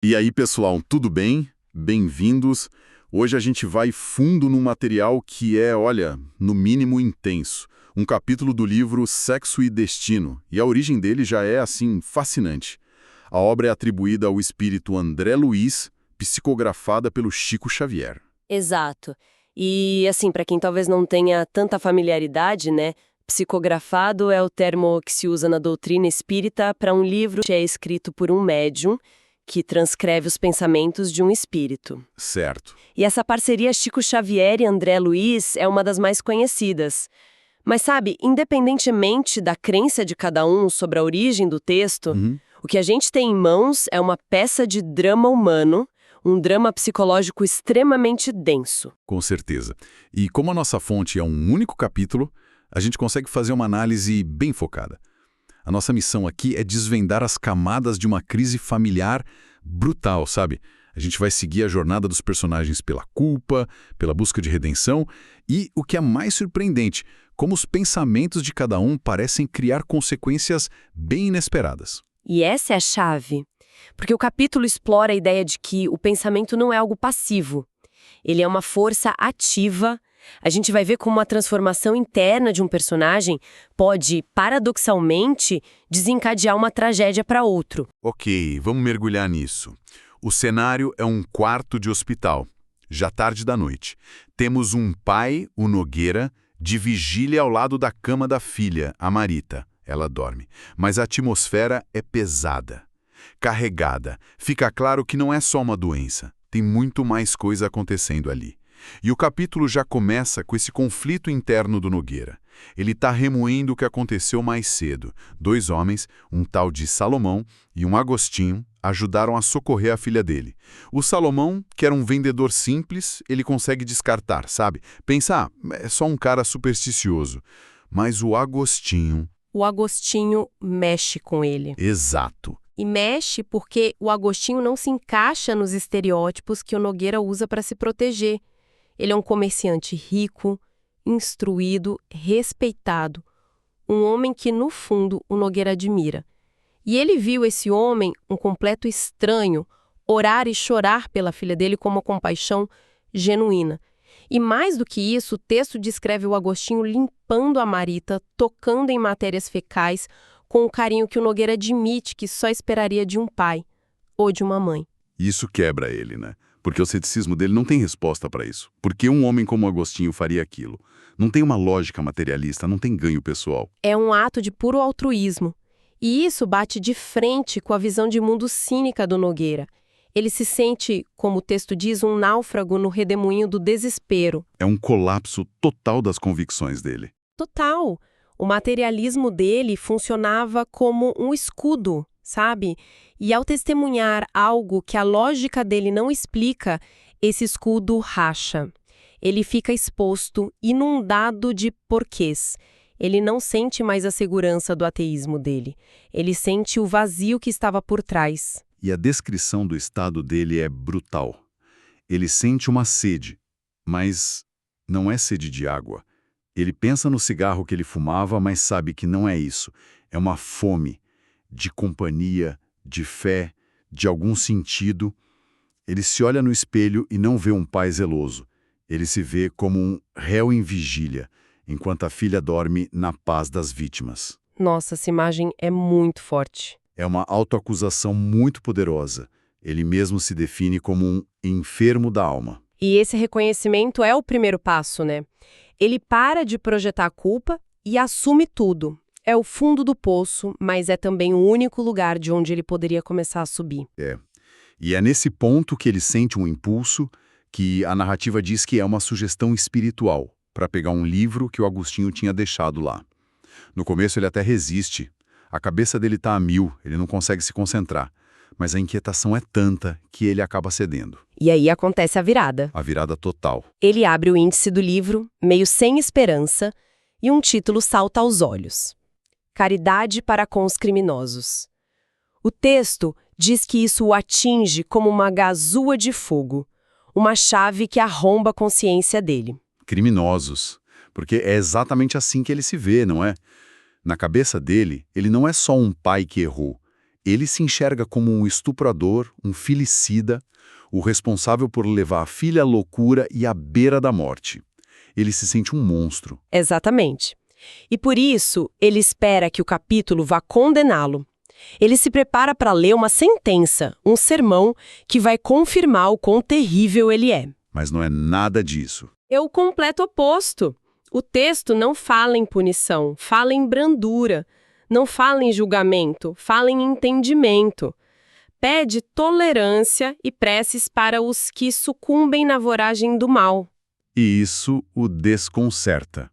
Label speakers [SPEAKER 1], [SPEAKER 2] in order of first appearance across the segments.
[SPEAKER 1] E aí, pessoal, tudo bem? Bem-vindos. Hoje a gente vai fundo num material que é, olha, no mínimo intenso. Um capítulo do livro Sexo e Destino, e a origem dele já é, assim, fascinante. A obra é atribuída ao espírito André Luiz, psicografada pelo Chico Xavier.
[SPEAKER 2] Exato. E, assim, para quem talvez não tenha tanta familiaridade, né? Psicografado é o termo que se usa na doutrina espírita para um livro que é escrito por um médium que transcreve os pensamentos de um espírito.
[SPEAKER 1] Certo.
[SPEAKER 2] E essa parceria Chico Xavier e André Luiz é uma das mais conhecidas. Mas sabe, independentemente da crença de cada um sobre a origem do texto, o que a gente tem em mãos é uma peça de drama humano, um drama psicológico extremamente denso.
[SPEAKER 1] Com certeza. E como a nossa fonte é um único capítulo, a gente consegue fazer uma análise bem focada. A nossa missão aqui é desvendar as camadas de uma crise familiar brutal, sabe? A gente vai seguir a jornada dos personagens pela culpa, pela busca de redenção e, o que é mais surpreendente, como os pensamentos de cada um parecem criar consequências bem inesperadas.
[SPEAKER 2] E essa é a chave, porque o capítulo explora a ideia de que o pensamento não é algo passivo. Ele é uma força ativa. A gente vai ver como uma transformação interna de um personagem pode, paradoxalmente, desencadear uma tragédia para outro.
[SPEAKER 1] Ok, vamos mergulhar nisso. O cenário é um quarto de hospital, já tarde da noite. Temos um pai, o Nogueira, de vigília ao lado da cama da filha, a Marita. Ela dorme, mas a atmosfera é pesada, carregada. Fica claro que não é só uma doença, tem muito mais coisa acontecendo ali. E o capítulo já começa com esse conflito interno do Nogueira. Ele está remoendo o que aconteceu mais cedo. Dois homens, um tal de Salomão e um Agostinho, ajudaram a socorrer a filha dele. O Salomão, que era um vendedor simples, ele consegue descartar, sabe? Pensa, é só um cara supersticioso. Mas o Agostinho...
[SPEAKER 2] O Agostinho mexe com ele.
[SPEAKER 1] Exato.
[SPEAKER 2] E mexe porque o Agostinho não se encaixa nos estereótipos que o Nogueira usa para se proteger. Ele é um comerciante rico, instruído, respeitado. Um homem que, no fundo, o Nogueira admira. E ele viu esse homem, um completo estranho, orar e chorar pela filha dele com uma compaixão genuína. E mais do que isso, o texto descreve o Agostinho limpando a Marita, tocando em matérias fecais, com o carinho que o Nogueira admite que só esperaria de um pai ou de uma mãe.
[SPEAKER 1] Isso quebra ele, né? Porque o ceticismo dele não tem resposta para isso. Por que um homem como Agostinho faria aquilo? Não tem uma lógica materialista, não tem ganho pessoal.
[SPEAKER 2] É um ato de puro altruísmo. E isso bate de frente com a visão de mundo cínica do Nogueira. Ele se sente, como o texto diz, um náufrago no redemoinho do desespero.
[SPEAKER 1] É um colapso total das convicções dele.
[SPEAKER 2] Total. O materialismo dele funcionava como um escudo, sabe? E ao testemunhar algo que a lógica dele não explica, esse escudo racha. Ele fica exposto, inundado de porquês. Ele não sente mais a segurança do ateísmo dele. Ele sente o vazio que estava por trás.
[SPEAKER 1] E a descrição do estado dele é brutal. Ele sente uma sede, mas não é sede de água. Ele pensa no cigarro que ele fumava, mas sabe que não é isso. É uma fome de companhia, de fé, de algum sentido. Ele se olha no espelho e não vê um pai zeloso. Ele se vê como um réu em vigília, enquanto a filha dorme na paz das vítimas.
[SPEAKER 2] Nossa, essa imagem é muito forte.
[SPEAKER 1] É uma autoacusação muito poderosa. Ele mesmo se define como um enfermo da alma.
[SPEAKER 2] E esse reconhecimento é o primeiro passo, né? Ele para de projetar a culpa e assume tudo. É o fundo do poço, mas é também o único lugar de onde ele poderia começar a subir.
[SPEAKER 1] E é nesse ponto que ele sente um impulso que a narrativa diz que é uma sugestão espiritual, para pegar um livro que o Agostinho tinha deixado lá. No começo ele até resiste. A cabeça dele está a mil, ele não consegue se concentrar. Mas a inquietação é tanta que ele acaba cedendo.
[SPEAKER 2] E aí acontece a virada.
[SPEAKER 1] A virada total.
[SPEAKER 2] Ele abre o índice do livro, meio sem esperança, e um título salta aos olhos. Caridade para com os criminosos. O texto diz que isso o atinge como uma gazua de fogo, uma chave que arromba a consciência dele.
[SPEAKER 1] Criminosos. Porque é exatamente assim que ele se vê, não é? Na cabeça dele, ele não é só um pai que errou. Ele se enxerga como um estuprador, um filicida, o responsável por levar a filha à loucura e à beira da morte. Ele se sente um monstro.
[SPEAKER 2] Exatamente. E por isso, ele espera que o capítulo vá condená-lo. Ele se prepara para ler uma sentença, um sermão, que vai confirmar o quão terrível ele é.
[SPEAKER 1] Mas não é nada disso.
[SPEAKER 2] É o completo oposto. O texto não fala em punição, fala em brandura. Não fala em julgamento, fala em entendimento. Pede tolerância e preces para os que sucumbem na voragem do mal.
[SPEAKER 1] E isso o desconcerta.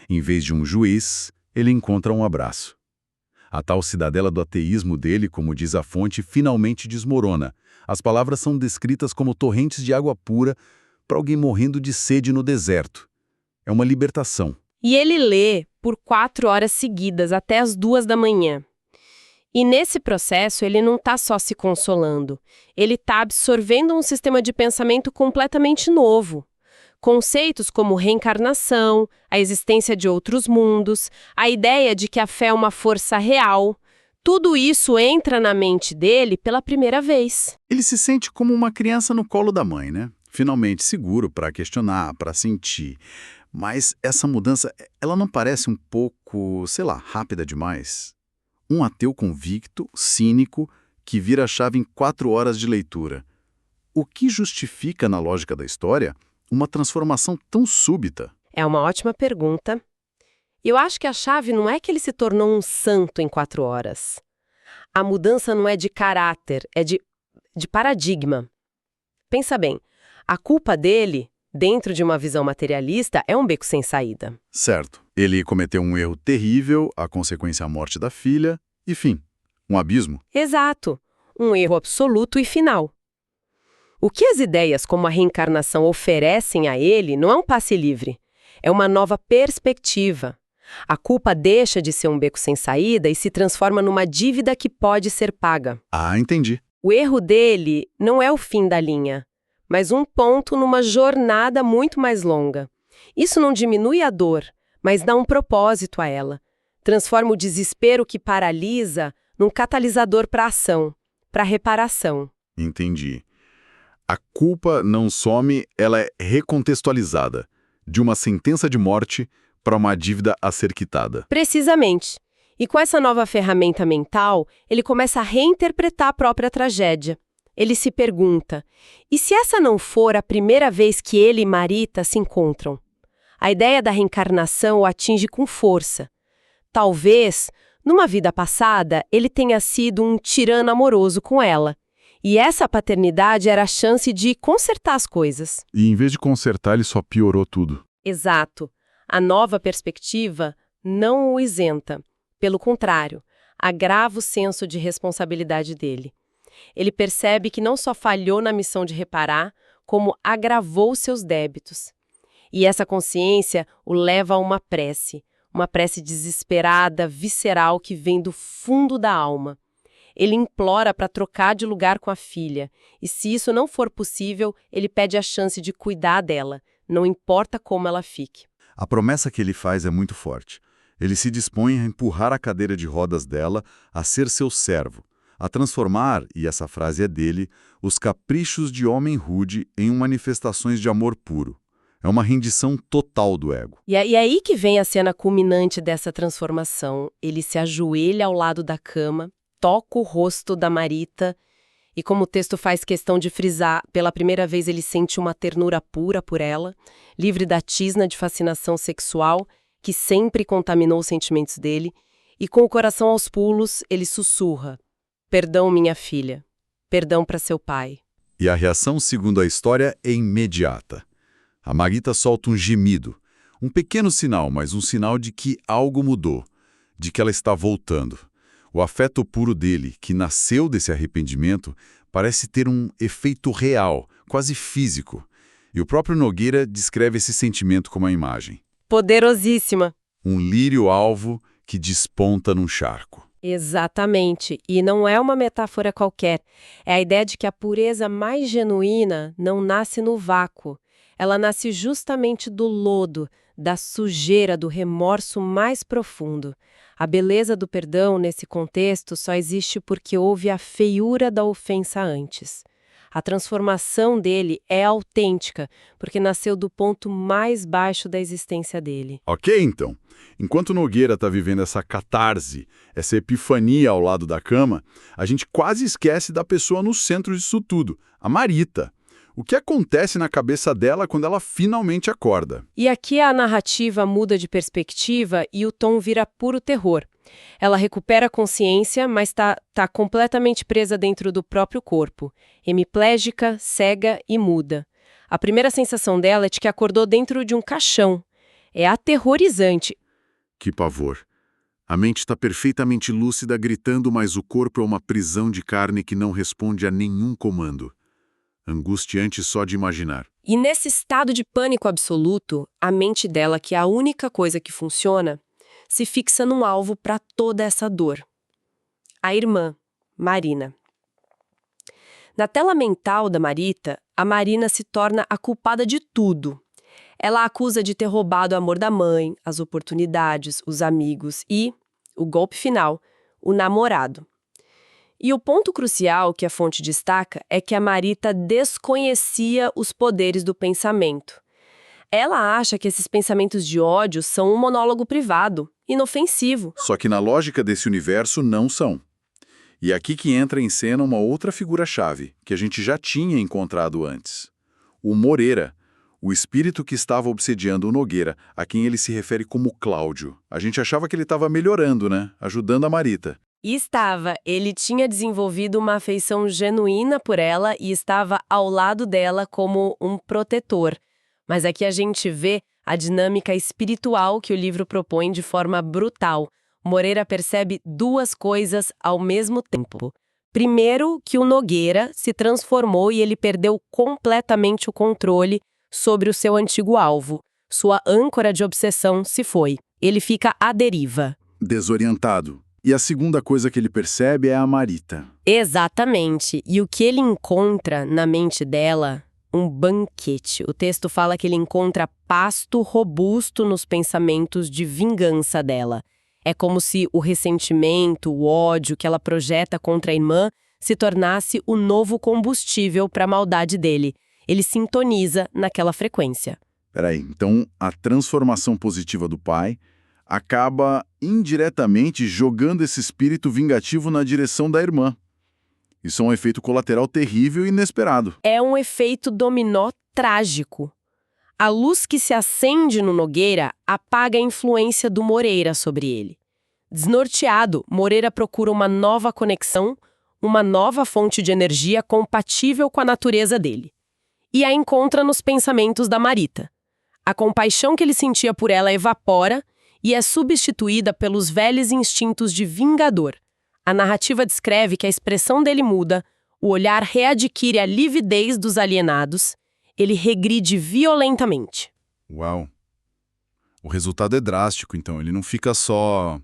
[SPEAKER 1] Em vez de um juiz, ele encontra um abraço. A tal cidadela do ateísmo dele, como diz a fonte, finalmente desmorona. As palavras são descritas como torrentes de água pura para alguém morrendo de sede no deserto. É uma libertação.
[SPEAKER 2] E ele lê por 4 horas seguidas, até as 2 da manhã. E nesse processo, ele não está só se consolando. Ele está absorvendo um sistema de pensamento completamente novo. Conceitos como reencarnação, a existência de outros mundos, a ideia de que a fé é uma força real. Tudo isso entra na mente dele pela primeira vez.
[SPEAKER 1] Ele se sente como uma criança no colo da mãe, né? Finalmente seguro para questionar, para sentir. Mas essa mudança, ela não parece um pouco, sei lá, rápida demais? Um ateu convicto, cínico, que vira a chave em 4 horas de leitura. O que justifica, na lógica da história, uma transformação tão súbita?
[SPEAKER 2] É uma ótima pergunta. Eu acho que a chave não é que ele se tornou um santo em 4 horas. A mudança não é de caráter, é de paradigma. Pensa bem, a culpa dele, dentro de uma visão materialista, é um beco sem saída.
[SPEAKER 1] Certo. Ele cometeu um erro terrível, a consequência é a morte da filha, e fim, um abismo.
[SPEAKER 2] Exato. Um erro absoluto e final. O que as ideias como a reencarnação oferecem a ele não é um passe livre. É uma nova perspectiva. A culpa deixa de ser um beco sem saída e se transforma numa dívida que pode ser paga.
[SPEAKER 1] Ah, entendi.
[SPEAKER 2] O erro dele não é o fim da linha, mas um ponto numa jornada muito mais longa. Isso não diminui a dor, mas dá um propósito a ela. Transforma o desespero que paralisa num catalisador para ação, para reparação.
[SPEAKER 1] Entendi. A culpa não some, ela é recontextualizada, de uma sentença de morte para uma dívida a ser quitada.
[SPEAKER 2] Precisamente. E com essa nova ferramenta mental, ele começa a reinterpretar a própria tragédia. Ele se pergunta, e se essa não for a primeira vez que ele e Marita se encontram? A ideia da reencarnação o atinge com força. Talvez, numa vida passada, ele tenha sido um tirano amoroso com ela. E essa paternidade era a chance de consertar as coisas.
[SPEAKER 1] E em vez de consertar, ele só piorou tudo.
[SPEAKER 2] Exato. A nova perspectiva não o isenta. Pelo contrário, agrava o senso de responsabilidade dele. Ele percebe que não só falhou na missão de reparar, como agravou seus débitos. E essa consciência o leva a uma prece desesperada, visceral, que vem do fundo da alma. Ele implora para trocar de lugar com a filha, e se isso não for possível, ele pede a chance de cuidar dela, não importa como ela fique.
[SPEAKER 1] A promessa que ele faz é muito forte. Ele se dispõe a empurrar a cadeira de rodas dela, a ser seu servo, a transformar, e essa frase é dele, os caprichos de homem rude em manifestações de amor puro. É uma rendição total do ego.
[SPEAKER 2] E é aí que vem a cena culminante dessa transformação. Ele se ajoelha ao lado da cama, toca o rosto da Marita, e como o texto faz questão de frisar, pela primeira vez ele sente uma ternura pura por ela, livre da tisna de fascinação sexual, que sempre contaminou os sentimentos dele, e com o coração aos pulos, ele sussurra: "Perdão, minha filha. Perdão para seu pai."
[SPEAKER 1] E a reação, segundo a história, é imediata. A Marita solta um gemido, um pequeno sinal, mas um sinal de que algo mudou, de que ela está voltando. O afeto puro dele, que nasceu desse arrependimento, parece ter um efeito real, quase físico. E o próprio Nogueira descreve esse sentimento com uma imagem.
[SPEAKER 2] Poderosíssima.
[SPEAKER 1] Um lírio-alvo que desponta num charco.
[SPEAKER 2] Exatamente. E não é uma metáfora qualquer. É a ideia de que a pureza mais genuína não nasce no vácuo. Ela nasce justamente do lodo, da sujeira, do remorso mais profundo. A beleza do perdão, nesse contexto, só existe porque houve a feiura da ofensa antes. A transformação dele é autêntica, porque nasceu do ponto mais baixo da existência dele.
[SPEAKER 1] Ok, então. Enquanto Nogueira está vivendo essa catarse, essa epifania ao lado da cama, a gente quase esquece da pessoa no centro disso tudo, a Marita. O que acontece na cabeça dela quando ela finalmente acorda?
[SPEAKER 2] E aqui a narrativa muda de perspectiva e o tom vira puro terror. Ela recupera a consciência, mas está completamente presa dentro do próprio corpo, hemiplégica, cega e muda. A primeira sensação dela é de que acordou dentro de um caixão. É aterrorizante.
[SPEAKER 1] Que pavor. A mente está perfeitamente lúcida, gritando, mas o corpo é uma prisão de carne que não responde a nenhum comando. Angustiante só de imaginar.
[SPEAKER 2] E nesse estado de pânico absoluto, a mente dela, que é a única coisa que funciona, se fixa num alvo para toda essa dor. A irmã, Marina. Na tela mental da Marita, a Marina se torna a culpada de tudo. Ela a acusa de ter roubado o amor da mãe, as oportunidades, os amigos e, o golpe final, o namorado. E o ponto crucial que a fonte destaca é que a Marita desconhecia os poderes do pensamento. Ela acha que esses pensamentos de ódio são um monólogo privado, inofensivo.
[SPEAKER 1] Só que na lógica desse universo não são. E é aqui que entra em cena uma outra figura-chave, que a gente já tinha encontrado antes. O Moreira, o espírito que estava obsediando o Nogueira, a quem ele se refere como Cláudio. A gente achava que ele estava melhorando, né? Ajudando a Marita.
[SPEAKER 2] E estava. Ele tinha desenvolvido uma afeição genuína por ela e estava ao lado dela como um protetor. Mas aqui a gente vê a dinâmica espiritual que o livro propõe de forma brutal. Moreira percebe duas coisas ao mesmo tempo. Primeiro, que o Nogueira se transformou e ele perdeu completamente o controle sobre o seu antigo alvo. Sua âncora de obsessão se foi. Ele fica à deriva.
[SPEAKER 1] Desorientado. E a segunda coisa que ele percebe é a Marita.
[SPEAKER 2] Exatamente. E o que ele encontra na mente dela? Um banquete. O texto fala que ele encontra pasto robusto nos pensamentos de vingança dela. É como se o ressentimento, o ódio que ela projeta contra a irmã se tornasse o novo combustível para a maldade dele. Ele sintoniza naquela frequência.
[SPEAKER 1] Peraí, então a transformação positiva do pai acaba indiretamente jogando esse espírito vingativo na direção da irmã. Isso é um efeito colateral terrível e inesperado.
[SPEAKER 2] É um efeito dominó trágico. A luz que se acende no Nogueira apaga a influência do Moreira sobre ele. Desnorteado, Moreira procura uma nova conexão, uma nova fonte de energia compatível com a natureza dele. E a encontra nos pensamentos da Marita. A compaixão que ele sentia por ela evapora e é substituída pelos velhos instintos de vingador. A narrativa descreve que a expressão dele muda, o olhar readquire a lividez dos alienados, ele regride violentamente.
[SPEAKER 1] Uau! O resultado é drástico, então. Ele não fica só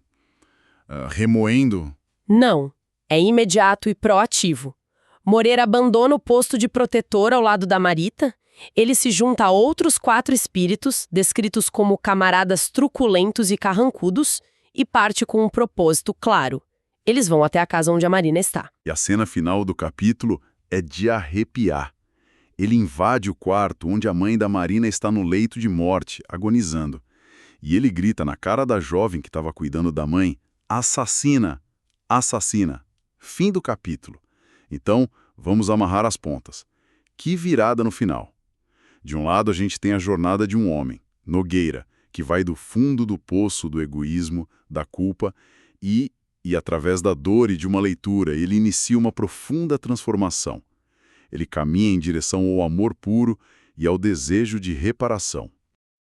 [SPEAKER 1] remoendo.
[SPEAKER 2] Não, é imediato e proativo. Moreira abandona o posto de protetor ao lado da Marita. Ele se junta a outros 4 espíritos, descritos como camaradas truculentos e carrancudos, e parte com um propósito claro. Eles vão até a casa onde a Marina está.
[SPEAKER 1] E a cena final do capítulo é de arrepiar. Ele invade o quarto onde a mãe da Marina está no leito de morte, agonizando. E ele grita na cara da jovem que estava cuidando da mãe, assassina, assassina. Fim do capítulo. Então, vamos amarrar as pontas. Que virada no final. De um lado, a gente tem a jornada de um homem, Nogueira, que vai do fundo do poço do egoísmo, da culpa, e através da dor e de uma leitura, ele inicia uma profunda transformação. Ele caminha em direção ao amor puro e ao desejo de reparação.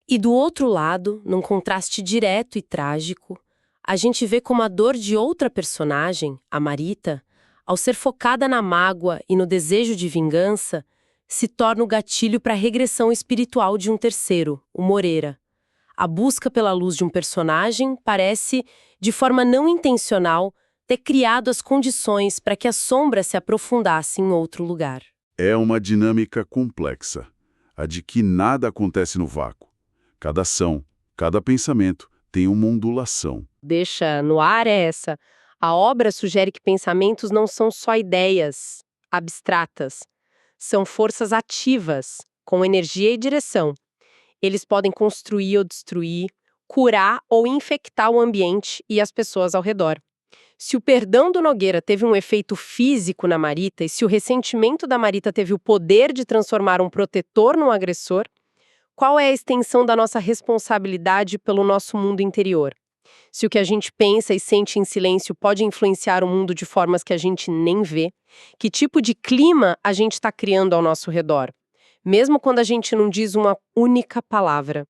[SPEAKER 2] E do outro lado, num contraste direto e trágico, a gente vê como a dor de outra personagem, a Marita, ao ser focada na mágoa e no desejo de vingança, se torna o gatilho para a regressão espiritual de um terceiro, o Moreira. A busca pela luz de um personagem parece, de forma não intencional, ter criado as condições para que a sombra se aprofundasse em outro lugar.
[SPEAKER 1] É uma dinâmica complexa, a de que nada acontece no vácuo. Cada ação, Cada pensamento tem uma ondulação.
[SPEAKER 2] Deixa no ar é essa. A obra sugere que pensamentos não são só ideias abstratas. São forças ativas, com energia e direção. Eles podem construir ou destruir, curar ou infectar o ambiente e as pessoas ao redor. Se o perdão do Nogueira teve um efeito físico na Marita e se o ressentimento da Marita teve o poder de transformar um protetor num agressor, qual é a extensão da nossa responsabilidade pelo nosso mundo interior? Se o que a gente pensa e sente em silêncio pode influenciar o mundo de formas que a gente nem vê, que tipo de clima a gente está criando ao nosso redor? Mesmo quando a gente não diz uma única palavra.